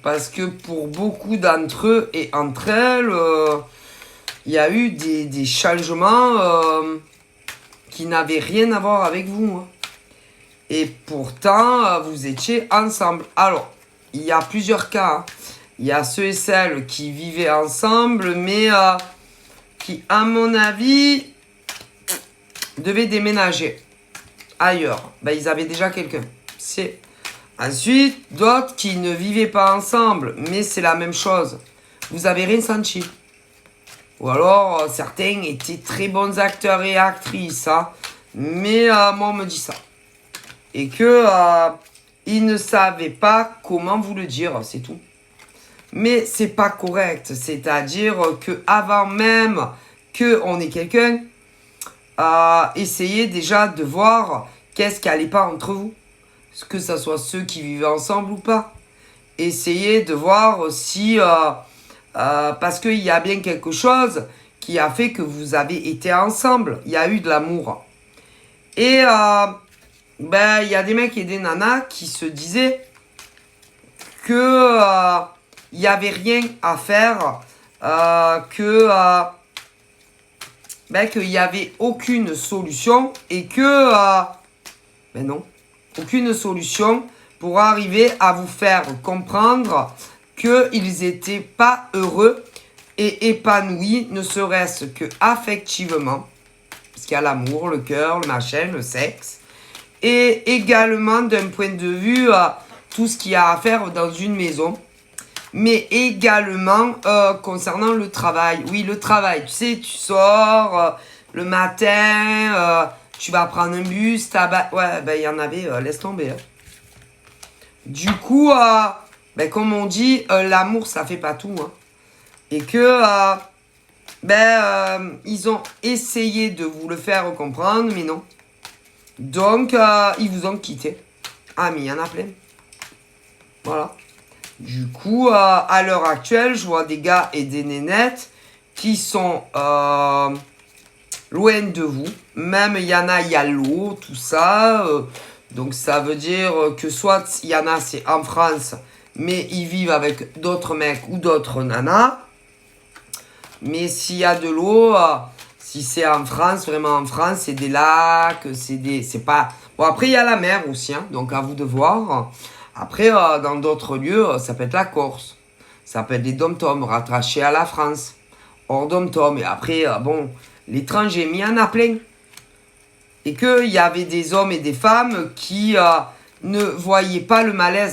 Parce que pour beaucoup d'entre eux et entre elles, il y a eu des changements qui n'avaient rien à voir avec vous. Hein. Et pourtant, vous étiez ensemble. Alors, il y a plusieurs cas. Hein. Il y a ceux et celles qui vivaient ensemble, mais qui, à mon avis, devaient déménager ailleurs. Ben, ils avaient déjà quelqu'un. C'est... Ensuite, d'autres qui ne vivaient pas ensemble, mais c'est la même chose. Vous avez rien senti. Ou alors, certains étaient très bons acteurs et actrices, hein, mais moi, on me dit ça. Et que ils ne savaient pas comment vous le dire, c'est tout. Mais c'est pas correct. C'est-à-dire que avant même qu'on ait quelqu'un, essayez déjà de voir qu'est-ce qui n'allait pas entre vous. Que ce soit ceux qui vivaient ensemble ou pas. Essayez de voir si... parce qu'il y a bien quelque chose qui a fait que vous avez été ensemble. Il y a eu de l'amour. Et ben, il y a des mecs et des nanas qui se disaient que il n'y avait rien à faire, qu'il n'y avait aucune solution et que... ben non. Aucune solution pour arriver à vous faire comprendre qu'ils n'étaient pas heureux et épanouis, ne serait-ce que affectivement, parce qu'il y a l'amour, le cœur, le machin, le sexe, et également d'un point de vue, tout ce qu'il y a à faire dans une maison, mais également concernant le travail. Oui, le travail, tu sais, tu sors le matin... tu vas prendre un bus, ouais, ben il y en avait, laisse tomber. Hein. Du coup, ben, comme on dit, l'amour, ça fait pas tout. Hein. Et que, ils ont essayé de vous le faire comprendre, mais non. Donc, ils vous ont quitté. Ah, mais il y en a plein. Voilà. Du coup, à l'heure actuelle, je vois des gars et des nénettes qui sont... loin de vous. Même il y en a, il y a l'eau, tout ça. Donc ça veut dire que soit il y en a, c'est en France, mais ils vivent avec d'autres mecs ou d'autres nanas. Mais s'il y a de l'eau, si c'est en France, vraiment en France, c'est des lacs, c'est pas... Bon, après, il y a la mer aussi, hein, donc à vous de voir. Après, dans d'autres lieux, ça peut être la Corse. Ça peut être des dom-toms rattachés à la France. Hors dom-tom. Et après, bon... L'étranger, mais il y en a plein. Et qu'il y avait des hommes et des femmes qui ne voyaient pas le malaise.